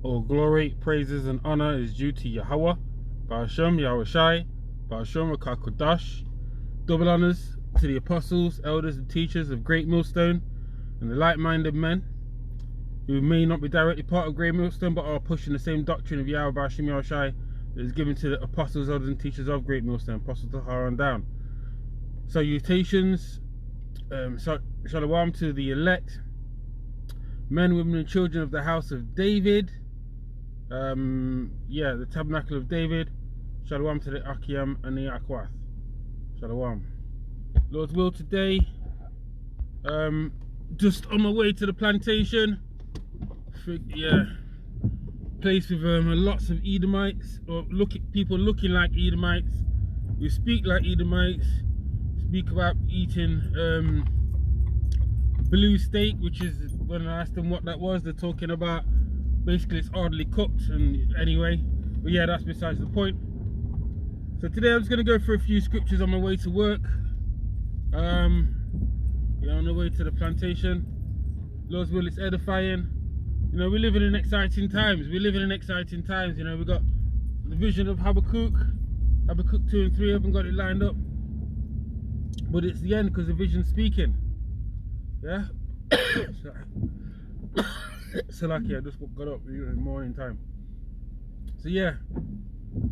All glory, praises, and honor is due to Yahweh, Ba'ashem, Yahweh Shai, Ba'ashem, Rakah Kodash. Double honors to the apostles, elders, and teachers of Great Millstone, and the like-minded men who may not be directly part of Great Millstone, but are pushing the same doctrine of Yahweh, Ba'ashem, Yahweh Shai that is given to the apostles, elders, and teachers of Great Millstone, Apostles Tahar on down. Salutations, shalom to the elect, men, women, and children of the house of David. The tabernacle of David. Shalom to the Akiam and the Akwath. Shalom. Lord's will today. Just on my way to the plantation. Place with lots of Edomites, or people looking like Edomites. We speak like Edomites. Speak about eating blue steak, which is, when I asked them what that was, they're talking about basically it's hardly cooked. And anyway, but yeah, that's besides the point. So today I'm just going to go through a few scriptures on my way to work. On the way to the plantation. Lord's will, it's edifying. You know, we're living in exciting times. We're living in exciting times. You know, we got the vision of Habakkuk 2 and 3. I haven't got it lined up, but it's the end because the vision's speaking. Yeah. So lucky I just got up in morning time. So yeah,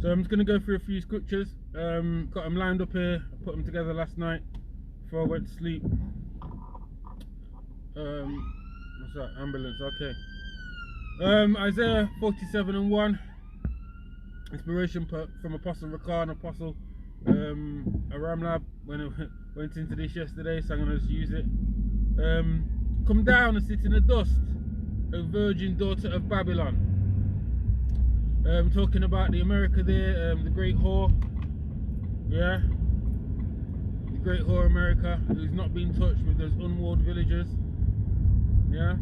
so I'm just going to go through a few scriptures. Got them lined up here. I put them together last night before I went to sleep. What's that? Ambulance. Okay. Isaiah 47 and 1. Inspiration from Apostle Rakah and Apostle Aramlab when I went into this yesterday, so I'm going to just use it. Come down and sit in the dust, O virgin daughter of Babylon. Talking about the America there, the great whore. Yeah, the great whore America, who's not been touched with those unwalled villagers. Yeah.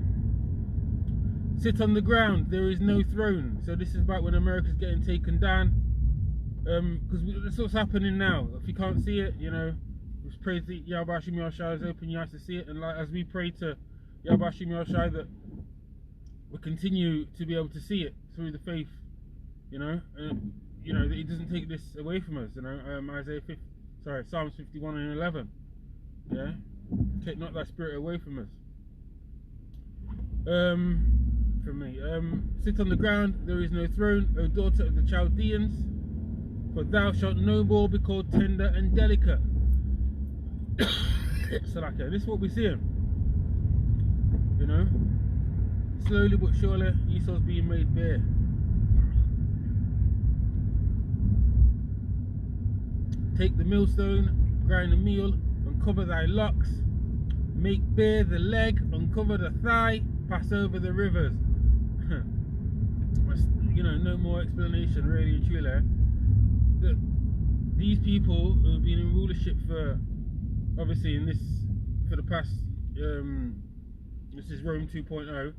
Sit on the ground, there is no throne. So this is about when America's getting taken down. Because that's what's happening now. If you can't see it, you know, just pray to Yahweh Hashem Yahushai, open your eyes to see it. And like as we pray to Yahweh Hashem Yahushai, that we continue to be able to see it through the faith, you know, that He doesn't take this away from us. You know, Psalms 51 and 11. Yeah, take not thy spirit away from us. From me. Sit on the ground, there is no throne, O daughter of the Chaldeans, for thou shalt no more be called tender and delicate. So like this is what we're seeing. You know, slowly but surely Esau's being made bare. Take the millstone, grind the meal, uncover thy locks, make bare the leg, uncover the thigh, pass over the rivers. You know, no more explanation really in Chile. These people who have been in rulership for, obviously for the past, this is Rome 2.0,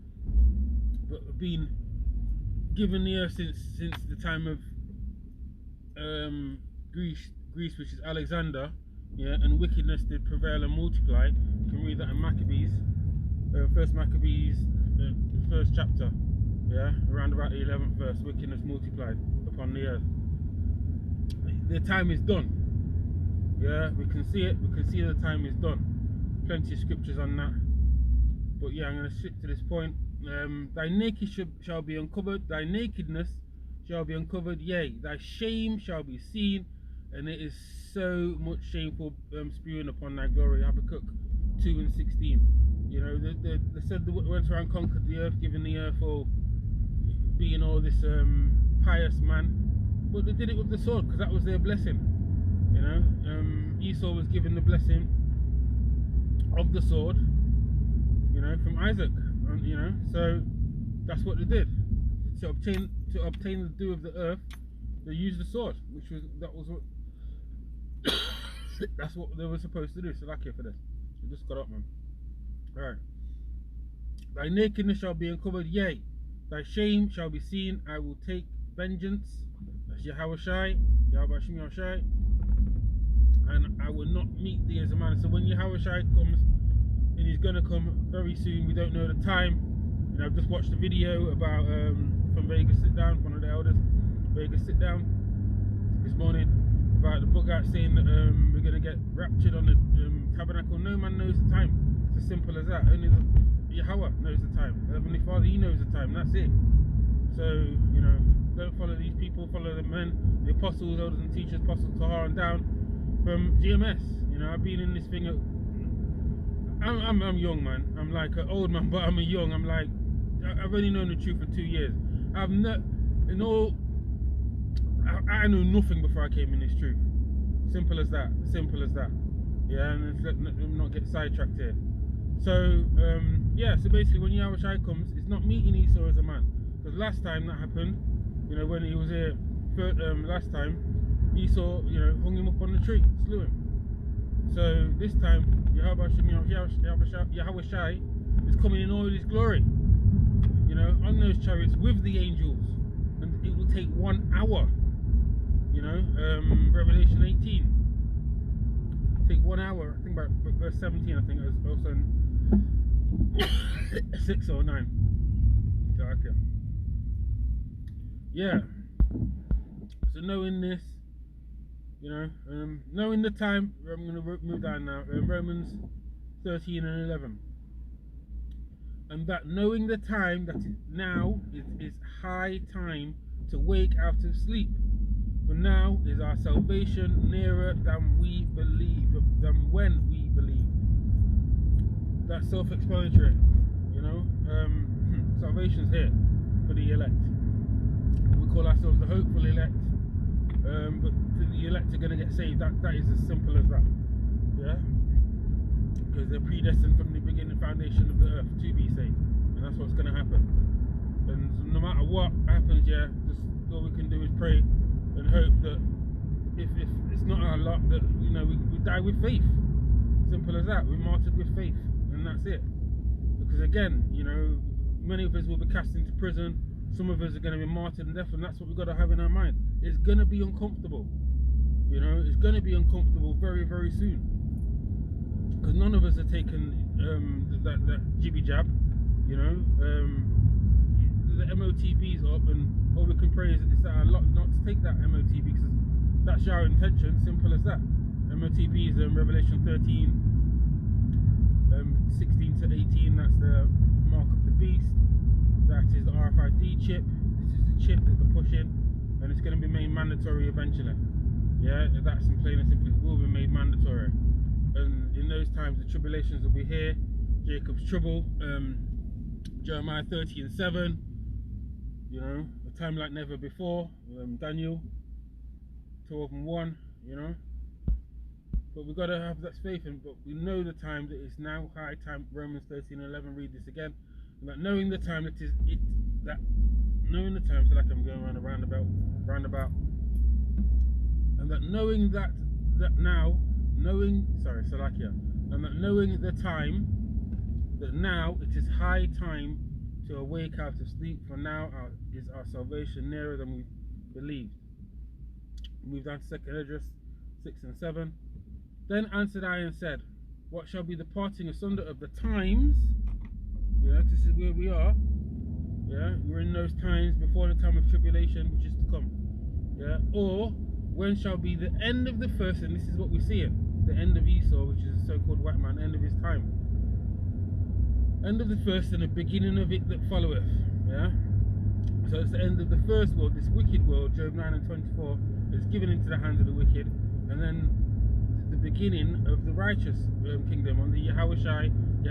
but have been given the earth since the time of Greece, which is Alexander. Yeah, and wickedness did prevail and multiply. You can read that in Maccabees, First Maccabees, first chapter. Yeah, around about the 11th verse, wickedness multiplied upon the earth. The time is done. Yeah, we can see it. We can see the time is done. Plenty of scriptures on that. But yeah, I'm going to stick to this point. Thy nakedness shall be uncovered. Thy nakedness shall be uncovered. Yea, thy shame shall be seen. And it is so much shameful spewing upon thy glory. Habakkuk 2 and 16. You know, they said they went around, conquered the earth, giving the earth all, being all this pious man. But they did it with the sword, because that was their blessing. You know, Esau was given the blessing of the sword, you know, from Isaac. You know, so that's what they did. To obtain the dew of the earth, they used the sword, that's what they were supposed to do. So lucky for this. We just got up, man. Alright. Thy nakedness shall be uncovered, yea, thy shame shall be seen. I will take vengeance. That's Yahweh Shai, Yahweh Hashem Yahushai, and I will not meet thee as a man. So when Yahweh Shai comes, and he's gonna come very soon, we don't know the time. You know, I've just watched a video about from where you can sit down this morning about the book out saying that we're going to get raptured on the tabernacle. No man knows the time. It's as simple as that. Only the Yahweh knows the time. Heavenly Father, He knows the time. That's it. So, you know, don't follow these people. Follow the men, the apostles, elders and teachers, apostles Tahar and down from GMS. You know, I've been in this thing. I'm young, man. I'm like an old man, but I'm a young. I'm like, I've only known the truth for 2 years. I've not, you know, I knew nothing before I came in this truth. Simple as that. Simple as that. Yeah, and let's not get sidetracked here. So, yeah, so basically when Yahushua comes, it's not meeting Esau as a man. Because last time that happened, you know, when he was here, last time, Esau, you know, hung him up on the tree, slew him. So this time, Yahushua is coming in all his glory, you know, on those chariots with the angels. And it will take 1 hour, you know, Revelation 18. Take 1 hour, I think about verse 17, I think it was also in 6 or 9. Okay. Yeah. So knowing this, you know, knowing the time, I'm going to move down now, Romans 13 and 11. And that knowing the time, that now is high time to wake out of sleep. For now is our salvation nearer than we believe, than when we believe. That's self-explanatory, you know. Salvation's here for the elect. We call ourselves the hopeful elect, but the elect are going to get saved. That is as simple as that, yeah. Because they're predestined from the beginning foundation of the earth to be saved, and that's what's going to happen. And so no matter what happens, yeah, just all we can do is pray and hope that if it's not our lot, that, you know, we die with faith. Simple as that. We're martyred with faith, and that's it. Because again, you know, many of us will be cast into prison. Some of us are going to be martyred and death, and that's what we've got to have in our mind. It's going to be uncomfortable. You know, it's going to be uncomfortable very, very soon. Because none of us are taking that jibby jab. You know, the MOTB's up, and all we can pray is that our lot not to take that MOTB, because that's our intention. Simple as that. MOTB is Revelation 13, 16 to 18. That's the mark of the beast. That is the RFID chip. This is the chip that they're pushing, and it's going to be made mandatory eventually. Yeah, that's in plain and simple. It will be made mandatory. And in those times, the tribulations will be here. Jacob's trouble. Jeremiah 30 and 7. You know, a time like never before. Daniel 12 and 1. You know. But we've got to have that faith in. But we know the time that it's now high time. Romans 13 and 11. Read this again. And that knowing the time that is it. That knowing the time. So like I'm going around a roundabout. And that knowing that now. Knowing, Salakia, and that knowing the time, that now it is high time to awake out of sleep, for now is our salvation nearer than we believed. Move down to 2nd Esdras 6 and 7. Then answered I and said, what shall be the parting asunder of the times? Yeah, this is where we are. Yeah, we're in those times before the time of tribulation which is to come. Yeah, or when shall be the end of the first, and this is what we're seeing, the end of Esau, which is the so-called white man, end of his time. End of the first and the beginning of it that followeth. Yeah? So it's the end of the first world, this wicked world, Job 9 and 24, is given into the hands of the wicked, and then the beginning of the righteous kingdom under Yahushua, the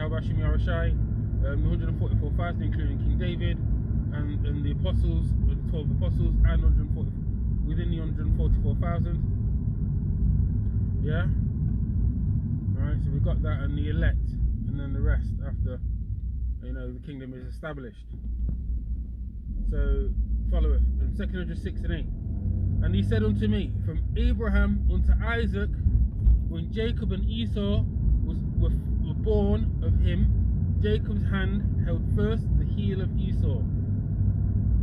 144,000, including King David, and the apostles, the 12 apostles, and 140, within the 144,000. Yeah? Alright, so we've got that, and the elect, and then the rest after, you know, the kingdom is established. So, follow it. 2nd Esdras 6 and 8. And he said unto me, from Abraham unto Isaac, when Jacob and Esau were born of him, Jacob's hand held first the heel of Esau.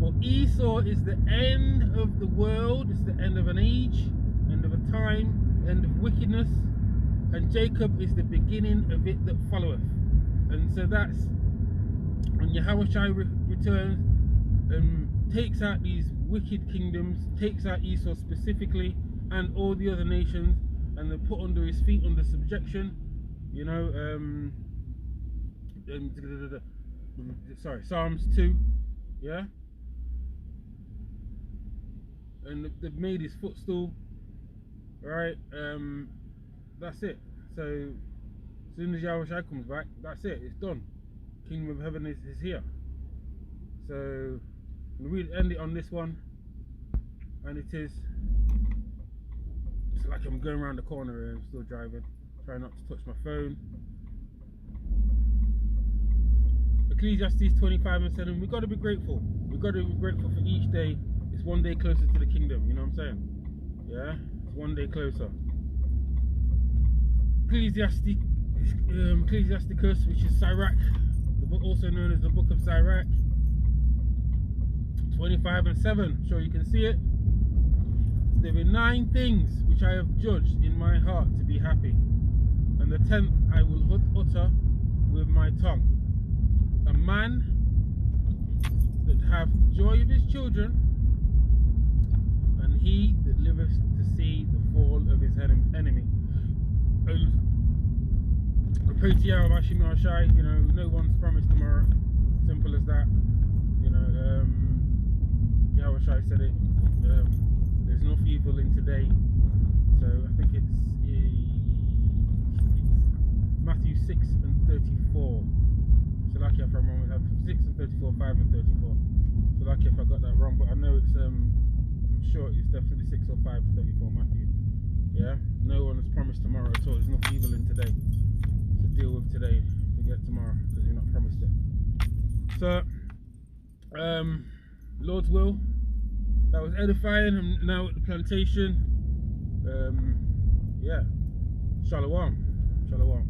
For Esau is the end of the world, it's the end of an age, end of a time, end of wickedness, and Jacob is the beginning of it that followeth. And so that's when Yahushua returns, takes out these wicked kingdoms, takes out Esau specifically and all the other nations, and they're put under his feet under subjection. You know, sorry, Psalms 2, yeah, and they've made his footstool, right? That's it. So as soon as Yahushua comes back, that's it, it's done. Kingdom of heaven is here. So we'll end it on this one, and it's like I'm going around the corner here. I'm still driving, trying not to touch my phone. Ecclesiastes 25:7. We've got to be grateful. We've got to be grateful for each day. It's one day closer to the kingdom. You know what I'm saying? Yeah, it's one day closer. Ecclesiasticus, which is Sirach, the book also known as the Book of Sirach. 25:7. I'm sure you can see it. There are 9 things which I have judged in my heart to be happy, and the 10th I will utter with my tongue. A man that have joy of his children, and he that liveth to see the fall of his enemy. And I pray to Yahweh Shai, you know, no one's promised tomorrow. Simple as that. You know, Yahweh Shai said it. There's enough evil in today. So I think it's Matthew 6:34. So lucky if I'm wrong, we have 6:34, 5:34. So lucky if I got that wrong, but I know it's I'm sure it's definitely 6 or 5:34 Matthew. Yeah, no one has promised tomorrow at all. There's enough evil in today to deal with today. Forget tomorrow because you're not promised it. So Lord's will. That was edifying. I'm now at the plantation. Yeah. Shalom. Shalom.